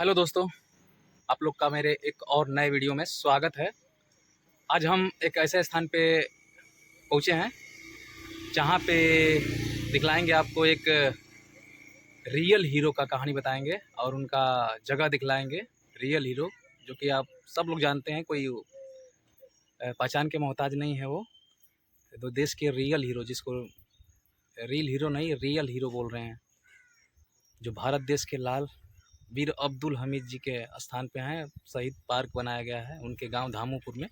Hello दोस्तों, आप लोग का मेरे एक और नए वीडियो में स्वागत है। आज हम एक ऐसे स्थान पे पहुँचे हैं जहाँ पे दिखलाएंगे आपको एक रियल हीरो का कहानी बताएंगे और उनका जगह दिखलाएंगे। रियल हीरो जो कि आप सब लोग जानते हैं, कोई पहचान के मोहताज नहीं है। वो तो देश के रियल हीरो, जिसको रियल हीरो नहीं रियल हीरो बोल रहे हैं, जो भारत देश के लाल वीर अब्दुल हमीद जी के स्थान पे हैं। शहीद पार्क बनाया गया है उनके गांव धामूपुर में।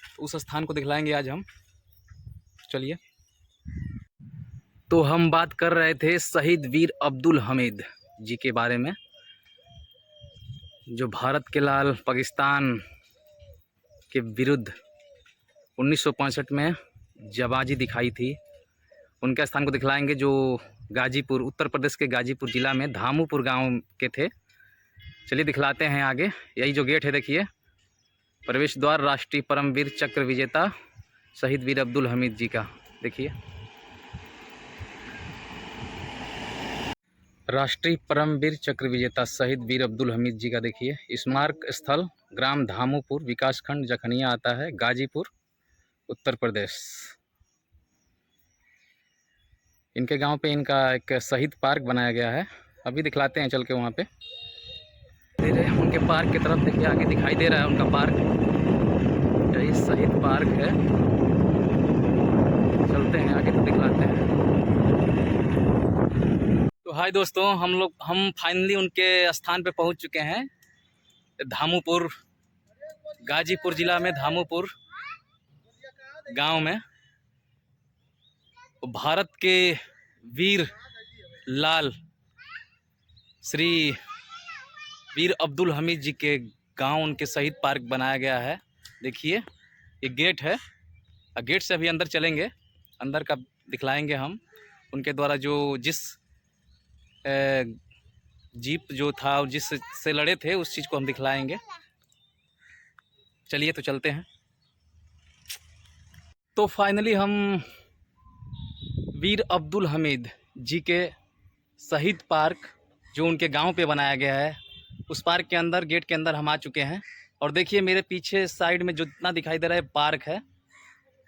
तो उस स्थान को दिखलाएंगे आज हम। चलिए। तो हम बात कर रहे थे शहीद वीर अब्दुल हमीद जी के बारे में, जो भारत के लाल पाकिस्तान के विरुद्ध 1965 में जाबाजी दिखाई थी। उनके स्थान को दिखलाएंगे, जो गाजीपुर, उत्तर प्रदेश के गाजीपुर ज़िला में धामूपुर गांव के थे। चलिए दिखलाते हैं आगे। यही जो गेट है देखिए, प्रवेश द्वार राष्ट्रीय परमवीर चक्र विजेता शहीद वीर अब्दुल हमीद जी का। देखिए, राष्ट्रीय परमवीर चक्र विजेता शहीद वीर अब्दुल हमीद जी का देखिए। स्मारक स्थल ग्राम धामूपुर, विकासखंड जखनिया आता है, गाजीपुर, उत्तर प्रदेश। इनके गांव पे इनका एक शहीद पार्क बनाया गया है। अभी दिखलाते हैं चल के वहाँ पे। धीरे उनके पार्क की तरफ देखिए, आगे दिखाई दे रहा है उनका पार्क। यही शहीद पार्क है। चलते हैं आगे तो दिखलाते हैं। तो हाय दोस्तों, हम फाइनली उनके स्थान पे पहुंच चुके हैं। धामूपुर, गाजीपुर जिला में धामूपुर गांव में भारत के वीर लाल श्री वीर अब्दुल हमीद जी के गांव, उनके शहीद पार्क बनाया गया है। देखिए, ये गेट है। गेट से अभी अंदर चलेंगे, अंदर का दिखलाएंगे हम। उनके द्वारा जो जिस जीप जो था, जिस से लड़े थे, उस चीज़ को हम दिखलाएंगे। चलिए तो चलते हैं। तो फाइनली हम वीर अब्दुल हमीद जी के शहीद पार्क, जो उनके गांव पे बनाया गया है, उस पार्क के अंदर, गेट के अंदर हम आ चुके हैं। और देखिए मेरे पीछे साइड में जो जितना दिखाई दे रहा है पार्क है,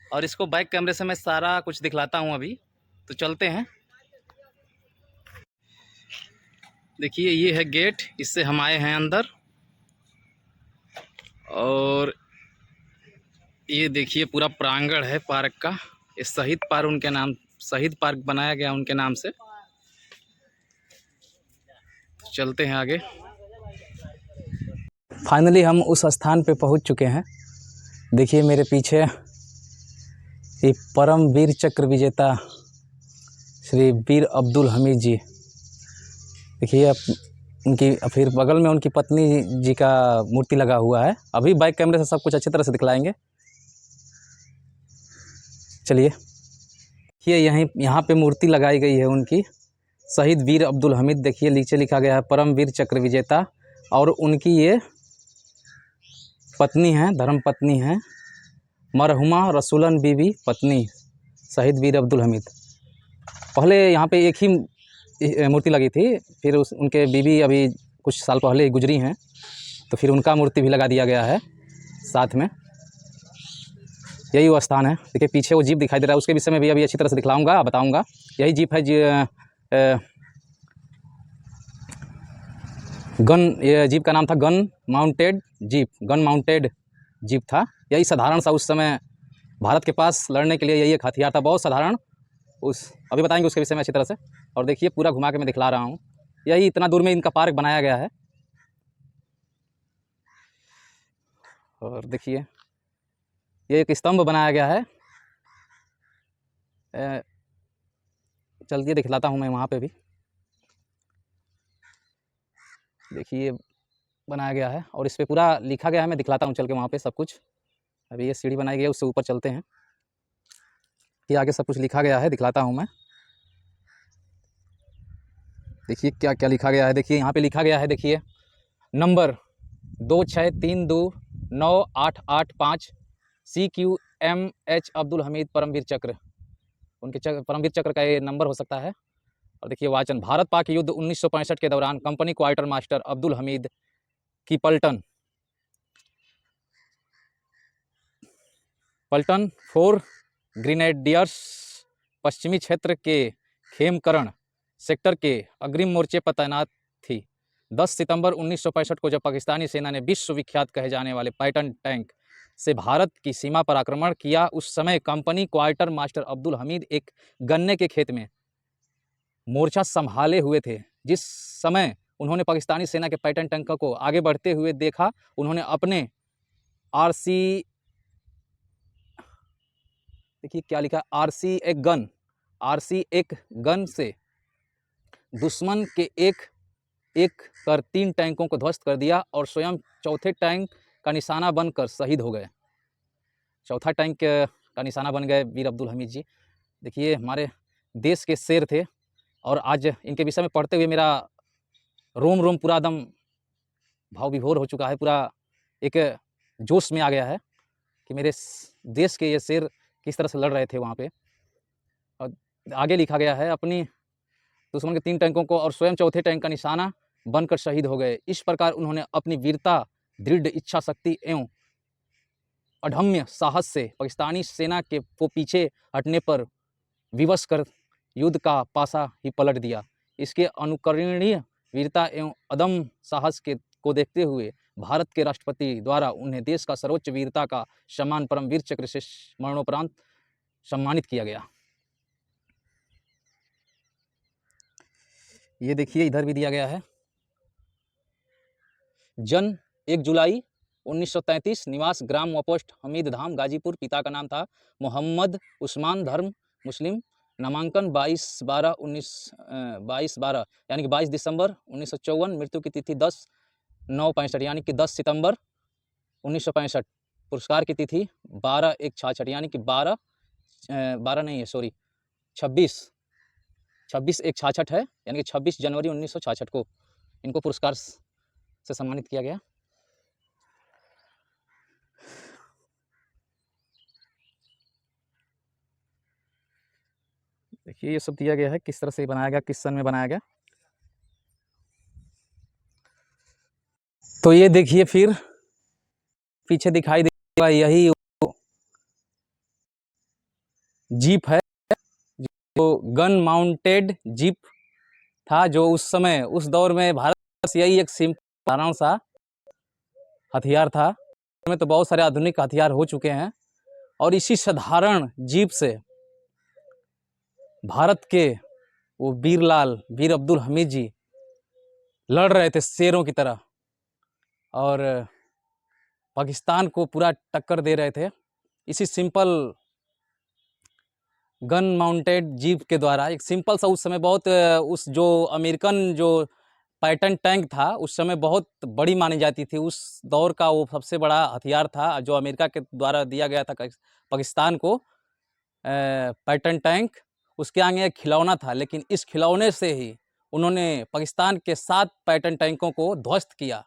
और इसको बैक कैमरे से मैं सारा कुछ दिखलाता हूं अभी। तो चलते हैं। देखिए, ये है गेट, इससे हम आए हैं अंदर। और ये देखिए पूरा प्रांगण है पार्क का। ये शहीद पार्क, उनके नाम शहीद पार्क बनाया गया उनके नाम से। चलते हैं आगे। फाइनली हम उस स्थान पे पहुंच चुके हैं। देखिए मेरे पीछे ये परम वीर चक्र विजेता श्री वीर अब्दुल हमीद जी। देखिए उनकी फिर बगल में उनकी पत्नी जी का मूर्ति लगा हुआ है। अभी बैक कैमरे से सब कुछ अच्छी तरह से दिखलाएंगे। चलिए। देखिए यहाँ पे मूर्ति लगाई गई है उनकी, शहीद वीर अब्दुल हमीद। देखिए नीचे लिखा गया है परम वीर चक्र विजेता, और उनकी ये पत्नी हैं, धर्म पत्नी हैं, मरहुमा रसूलन बीबी पत्नी शहीद वीर अब्दुल हमीद। पहले यहाँ पे एक ही मूर्ति लगी थी, फिर उनके बीबी अभी कुछ साल पहले गुजरी हैं, तो फिर उनका मूर्ति भी लगा दिया गया है साथ में। यही वो स्थान है। देखिए पीछे वो जीप दिखाई दे रहा है, उसके विषय में भी अभी अच्छी तरह से दिखलाऊंगा, बताऊंगा। यही जीप है ये जीप का नाम था gun mounted jeep. Gun mounted jeep था। यही साधारण सा उस समय भारत के पास लड़ने के लिए यही एक हथियार था, बहुत साधारण। अभी बताएंगे उसके विषय में अच्छी तरह से। और देखिए पूरा घुमा के मैं दिखला रहा हूँ। यही इतना दूर में इनका पार्क बनाया गया है। और देखिए ये एक स्तंभ बनाया गया है। चलिए दिखलाता हूँ मैं वहाँ पे भी। देखिए बनाया गया है और इस पे पूरा लिखा गया है। मैं दिखलाता हूँ चल के वहाँ पे सब कुछ। अभी ये सीढ़ी बनाई गई है, उससे ऊपर चलते हैं। ये आगे सब कुछ लिखा गया है, दिखलाता हूँ मैं। देखिए क्या क्या लिखा गया है। देखिए यहाँ पे लिखा गया है, देखिए नंबर 26329885 CQMH अब्दुल हमीद परमवीर चक्र। उनके परमवीर चक्र का ये नंबर हो सकता है। और देखिए वाचन, भारत पाक युद्ध 1965 के दौरान company quarter master Abdul Hamid की पलटन फोर ग्रेनेडियर्स पश्चिमी क्षेत्र के खेमकरण सेक्टर के अग्रिम मोर्चे पर तैनात थी। 10 सितंबर 1965 को जब पाकिस्तानी सेना ने विश्वविख्यात कहे जाने वाले पैटर्न टैंक से भारत की सीमा पर आक्रमण किया, उस समय company quarter master Abdul Hamid एक गन्ने के खेत में मोर्चा संभाले हुए थे। जिस समय उन्होंने पाकिस्तानी सेना के पैटर्न टैंक को आगे बढ़ते हुए देखा, उन्होंने अपने देखिए क्या लिखा, RC-1 गन से दुश्मन के एक कर 3 टैंकों को ध्वस्त कर दिया और स्वयं चौथे टैंक का निशाना बनकर शहीद हो गए। चौथा टैंक का निशाना बन गए वीर अब्दुल हमीद जी। देखिए हमारे देश के शेर थे और आज इनके विषय में पढ़ते हुए मेरा रोम रोम पूरा दम भाव विभोर हो चुका है, पूरा एक जोश में आ गया है कि मेरे देश के ये शेर किस तरह से लड़ रहे थे वहाँ पे। और आगे लिखा गया है, अपनी दुश्मन के 3 टैंकों को और स्वयं चौथे टैंक का निशाना बनकर शहीद हो गए। इस प्रकार उन्होंने अपनी वीरता, दृढ़ इच्छा शक्ति एवं अदम्य साहस से पाकिस्तानी सेना के को पीछे हटने पर विवश कर युद्ध का पासा ही पलट दिया। इसके अनुकरणीय वीरता एवं अदम्य साहस को देखते हुए भारत के राष्ट्रपति द्वारा उन्हें देश का सर्वोच्च वीरता का सम्मान परमवीर चक्र से मरणोपरांत सम्मानित किया गया। ये देखिए इधर भी दिया गया है, जन्म 1 जुलाई 1933, निवास ग्राम पोस्ट हमीद धाम गाजीपुर, पिता का नाम था मोहम्मद उस्मान, धर्म मुस्लिम, नामांकन 22/12 यानी कि 22 दिसंबर 1954, मृत्यु की तिथि 10/9/65 यानी कि 10 सितंबर 1965, पुरस्कार की तिथि 12/1/66 यानी कि 26/1/66 है, यानी कि 26 जनवरी 1966 को इनको पुरस्कार से सम्मानित किया गया। देखिए ये सब दिया गया है, किस तरह से बनाया गया, किस सन में बनाया गया। तो ये देखिए फिर पीछे दिखाई देगा यही जीप है, जो गन माउंटेड जीप था, जो उस समय उस दौर में भारत से यही एक साधारण सा हथियार था। में तो बहुत सारे आधुनिक हथियार हो चुके हैं और इसी साधारण जीप से भारत के वो वीर अब्दुल हमीद जी लड़ रहे थे शेरों की तरह और पाकिस्तान को पूरा टक्कर दे रहे थे। इसी सिंपल गन माउंटेड जीप के द्वारा, एक सिंपल सा, उस समय बहुत उस जो अमेरिकन जो पैटर्न टैंक था उस समय बहुत बड़ी मानी जाती थी। उस दौर का वो सबसे बड़ा हथियार था जो अमेरिका के द्वारा दिया गया था पाकिस्तान को, पैटर्न टैंक। उसके आगे एक खिलौना था, लेकिन इस खिलौने से ही उन्होंने पाकिस्तान के 7 पैटर्न टैंकों को ध्वस्त किया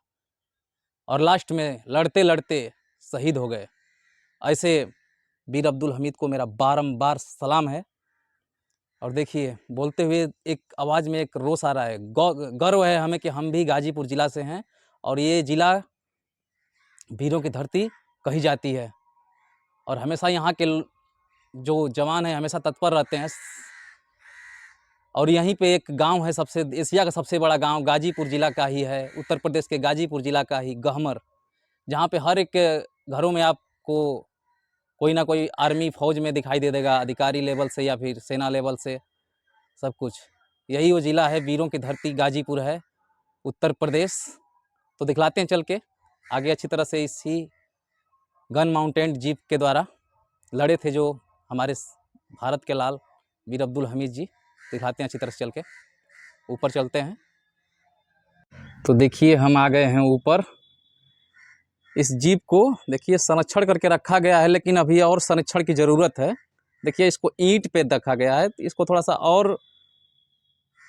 और लास्ट में लड़ते लड़ते शहीद हो गए। ऐसे वीर अब्दुल हमीद को मेरा बारंबार सलाम है। और देखिए बोलते हुए एक आवाज़ में एक रोष आ रहा है, गर्व है हमें कि हम भी गाजीपुर ज़िला से हैं और ये ज़िला वीरों की धरती कही जाती है और हमेशा यहाँ के जो जवान हैं हमेशा तत्पर रहते हैं। और यहीं पे एक गांव है, सबसे एशिया का सबसे बड़ा गांव गाजीपुर ज़िला का ही है, उत्तर प्रदेश के गाजीपुर ज़िला का ही गहमर, जहाँ पे हर एक घरों में आपको कोई ना कोई आर्मी फौज में दिखाई दे देगा, अधिकारी लेवल से या फिर सेना लेवल से, सब कुछ। यही वो ज़िला है, वीरों की धरती गाजीपुर है, उत्तर प्रदेश। तो दिखलाते हैं चल के आगे अच्छी तरह से। इसी गन माउंटेन जीप के द्वारा लड़े थे जो हमारे भारत के लाल वीर अब्दुल हमीद जी, दिखाते हैं अच्छी तरह से चल के। ऊपर चलते हैं तो देखिए हम आ गए हैं ऊपर। इस जीप को देखिए संरक्षण करके रखा गया है, लेकिन अभी और संरक्षण की ज़रूरत है। देखिए इसको ईंट पे रखा गया है, इसको थोड़ा सा और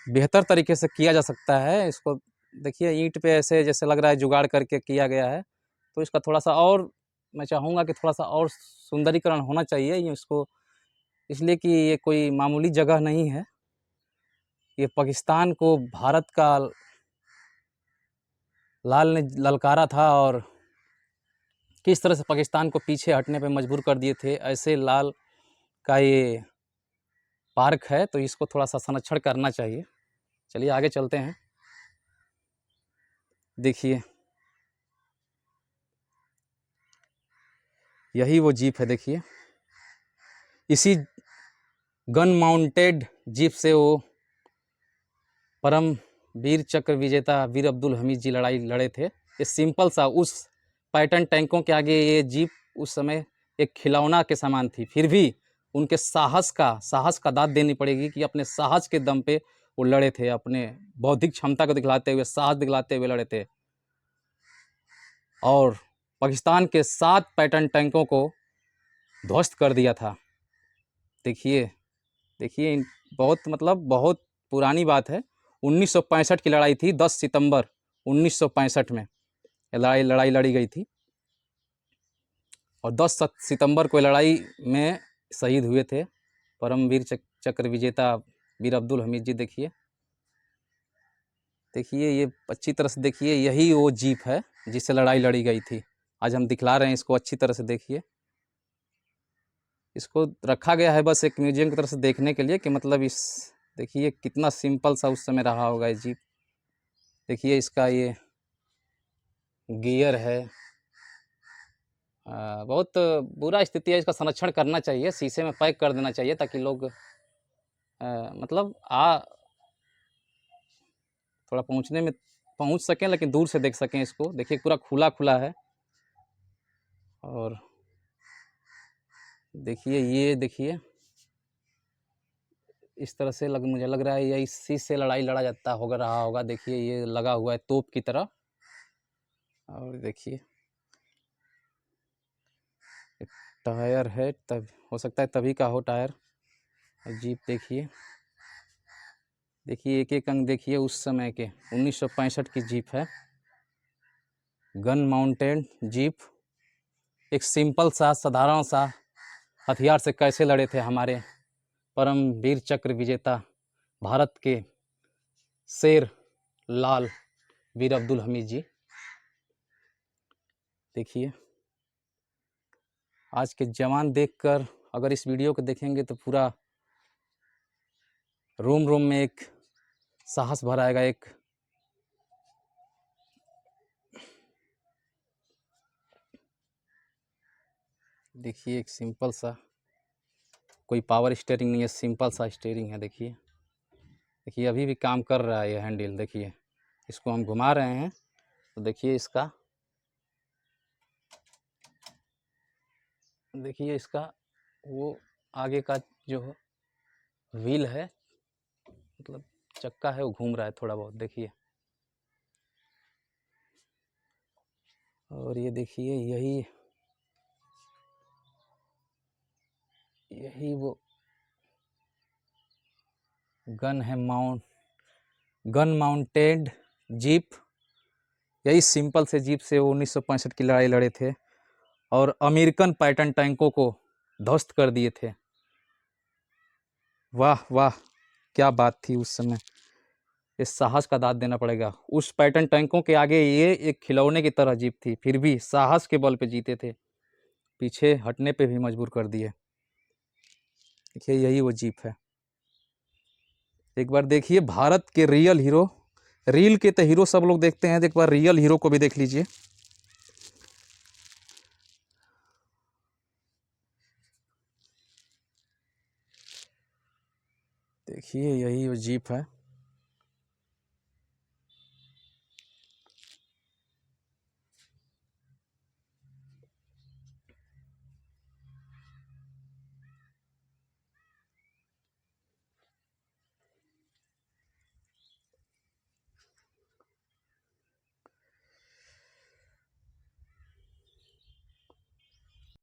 बेहतर तरीके से किया जा सकता है। इसको देखिए ईंट पे ऐसे जैसे लग रहा है जुगाड़ करके किया गया है, तो इसका थोड़ा सा और मैं चाहूँगा कि थोड़ा सा और सुंदरीकरण होना चाहिए ये इसको, इसलिए कि ये कोई मामूली जगह नहीं है, ये पाकिस्तान को भारत का लाल ने ललकारा था और किस तरह से पाकिस्तान को पीछे हटने पे मजबूर कर दिए थे, ऐसे लाल का ये पार्क है, तो इसको थोड़ा सा संरक्षण करना चाहिए। चलिए आगे चलते हैं। देखिए यही वो जीप है, देखिए इसी गन माउंटेड जीप से वो परम वीर चक्र विजेता वीर अब्दुल हमीद जी लड़ाई लड़े थे। ये सिंपल सा उस पैटर्न टैंकों के आगे ये जीप उस समय एक खिलौना के समान थी, फिर भी उनके साहस का दाद देनी पड़ेगी कि अपने साहस के दम पे वो लड़े थे, अपने बौद्धिक क्षमता को दिखलाते हुए, साहस दिखलाते हुए लड़े थे और पाकिस्तान के 7 पैटर्न टैंकों को ध्वस्त कर दिया था। देखिए देखिए बहुत बहुत पुरानी बात है। 1965 की लड़ाई थी, 10 सितंबर 1965 में लड़ाई लड़ी गई थी और 10 सितंबर को लड़ाई में शहीद हुए थे परम वीर चक्र विजेता वीर अब्दुल हमीद जी। देखिए ये अच्छी तरह से देखिए, यही वो जीप है जिससे लड़ाई लड़ी गई थी। आज हम दिखला रहे हैं इसको अच्छी तरह से। देखिए इसको रखा गया है बस एक म्यूजियम की तरह से देखने के लिए कि मतलब इस देखिए कितना सिंपल सा उस समय रहा होगा ये जीप। देखिए इसका ये गियर है, बहुत बुरा स्थिति है, इसका संरक्षण करना चाहिए, शीशे में पैक कर देना चाहिए ताकि लोग थोड़ा पहुंचने में पहुंच सकें, लेकिन दूर से देख सकें इसको। देखिए पूरा खुला खुला है और देखिए ये देखिए इस तरह से मुझे लग रहा है ये इसी से लड़ाई लड़ा जाता होगा रहा होगा। देखिए ये लगा हुआ है तोप की तरह और देखिए टायर है, तब हो सकता है तभी का हो टायर। जीप देखिए एक एक अंग देखिए उस समय के 1965 की जीप है, गन माउंटेड जीप। एक सिंपल सा साधारण सा हथियार से कैसे लड़े थे हमारे परम वीर चक्र विजेता भारत के शेर लाल वीर अब्दुल हमीद जी। देखिए आज के जवान देखकर अगर इस वीडियो को देखेंगे तो पूरा रोम रोम में एक साहस भर आएगा। एक देखिए एक सिंपल सा, कोई पावर स्टीयरिंग नहीं है, सिंपल सा स्टीयरिंग है। देखिए अभी भी काम कर रहा है ये हैंडल। देखिए इसको हम घुमा रहे हैं तो देखिए इसका वो आगे का जो व्हील है, मतलब चक्का है, वो घूम रहा है थोड़ा बहुत। देखिए और ये देखिए यही वो गन माउंटेड जीप। यही सिंपल से जीप से वो 1965 की लड़ाई लड़े थे और अमेरिकन पैटर्न टैंकों को ध्वस्त कर दिए थे। वाह वाह क्या बात थी उस समय, इस साहस का दाद देना पड़ेगा। उस पैटर्न टैंकों के आगे ये एक खिलौने की तरह जीप थी, फिर भी साहस के बल पे जीते थे, पीछे हटने पे भी मजबूर कर दिए। देखिए यही वो जीप है। एक बार देखिए भारत के रियल हीरो, रील के तो हीरो सब लोग देखते हैं, एक बार रियल हीरो को भी देख लीजिए। देखिए यही वो जीप है।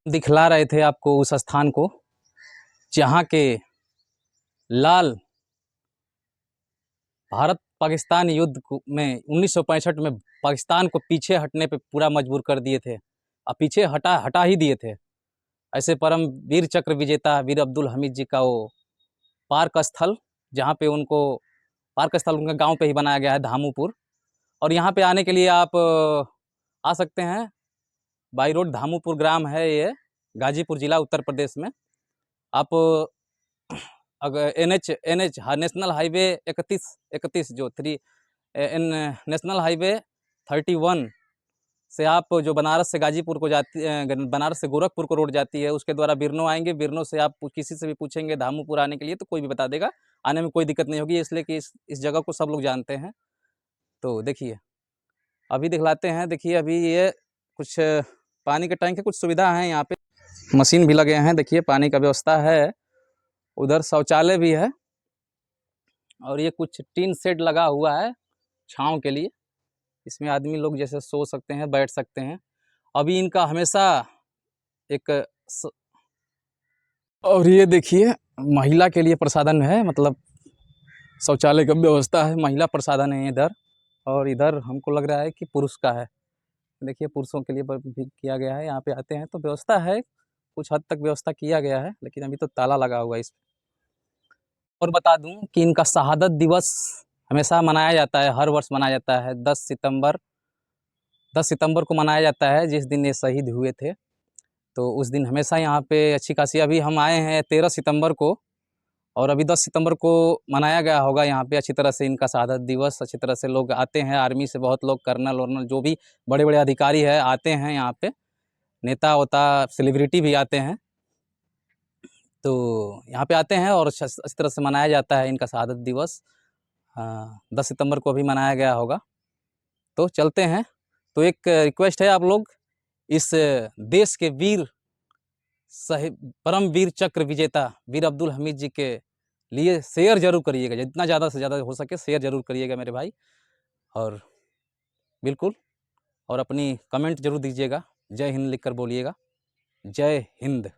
दिखला रहे थे आपको उस स्थान को जहाँ के लाल भारत पाकिस्तान युद्ध में 1965 में पाकिस्तान को पीछे हटने पे पूरा मजबूर कर दिए थे और पीछे हटा ही दिए थे। ऐसे परम वीर चक्र विजेता वीर अब्दुल हमीद जी का वो पार्क स्थल, जहाँ पे उनको पार्क स्थल उनका गांव पे ही बनाया गया है, धामूपुर। और यहाँ पे आने के लिए आप आ सकते हैं बाई रोड। धामूपुर ग्राम है ये, गाजीपुर जिला, उत्तर प्रदेश में। आप अगर एनएच हाँ, नेशनल हाईवे 31 जो नेशनल हाईवे 31 से आप जो बनारस से गाजीपुर को जाती बनारस से गोरखपुर को रोड जाती है, उसके द्वारा बिरनो आएंगे। बिरनो से आप किसी से भी पूछेंगे धामूपुर आने के लिए तो कोई भी बता देगा, आने में कोई दिक्कत नहीं होगी, इसलिए कि इस जगह को सब लोग जानते हैं। तो देखिए अभी दिखलाते हैं। देखिए अभी ये कुछ पानी के टैंक है, कुछ सुविधा है यहाँ पे, मशीन भी लगे हैं। देखिए पानी का व्यवस्था है, उधर शौचालय भी है। और ये कुछ टीन शेड लगा हुआ है छांव के लिए, इसमें आदमी लोग जैसे सो सकते हैं, बैठ सकते हैं। अभी इनका हमेशा एक और ये देखिए महिला के लिए प्रसाधन है, मतलब शौचालय का व्यवस्था है, महिला प्रसाधन है इधर। और इधर हमको लग रहा है कि पुरुष का है। देखिए पुरुषों के लिए भी किया गया है। यहाँ पे आते हैं तो व्यवस्था है, कुछ हद तक व्यवस्था किया गया है, लेकिन अभी तो ताला लगा हुआ है इस। और बता दूं कि इनका शहादत दिवस हमेशा मनाया जाता है, हर वर्ष मनाया जाता है। 10 सितंबर को मनाया जाता है, जिस दिन ये शहीद हुए थे। तो उस दिन हमेशा यहाँ पे अच्छी खासी, अभी हम आए हैं 13 सितंबर को, और अभी 10 सितंबर को मनाया गया होगा यहाँ पे अच्छी तरह से इनका शहादत दिवस। अच्छी तरह से लोग आते हैं, आर्मी से बहुत लोग, कर्नल वर्नल जो भी बड़े बड़े अधिकारी है आते हैं यहाँ पे, नेता वोता सेलिब्रिटी भी आते हैं। तो यहाँ पे आते हैं और अच्छी तरह से मनाया जाता है इनका शहादत दिवस। 10 सितंबर को भी मनाया गया होगा। तो चलते हैं। तो एक रिक्वेस्ट है, आप लोग इस देश के वीर परम वीर चक्र विजेता वीर अब्दुल हमीद जी के लिए शेयर जरूर करिएगा, जितना ज़्यादा से ज़्यादा हो सके शेयर जरूर करिएगा मेरे भाई। और बिल्कुल, और अपनी कमेंट जरूर दीजिएगा, जय हिंद लिखकर बोलिएगा। जय हिंद।